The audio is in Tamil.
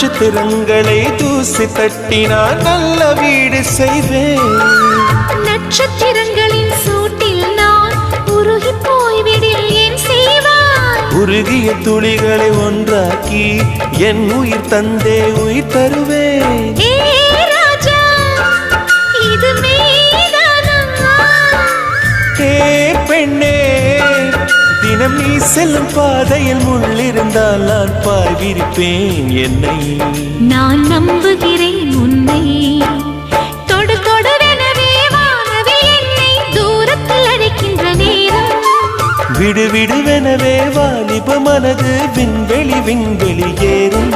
நட்சத்திரங்களை தூசி தட்டினால் நல்ல வீடு செய்வேன். நட்சத்திரங்களின் சூட்டில் நான் உருகி போய்விடில் ஏன் செய்வாய்? உருகிய துளிகளை ஒன்றாக்கி என் உயிர் தந்தே உயிர் தருவேன். ஏ ராஜா, இது மெய்தானா? ஏ பெண்ணே, தினம் நீ செல்லும் பாதையில் முள்ளிருந்தால் நான் பாய் விரிப்பேன் என்னை. நான் நம்புகிறேன் உன்னை. தொடு தொடரெனவே வானவே என்னை தூரத்தில் அழைக்கின்ற நேரம். விடு விடுவெனவே வாலிப மனது விண்வெளி விண்வெளி ஏறும்.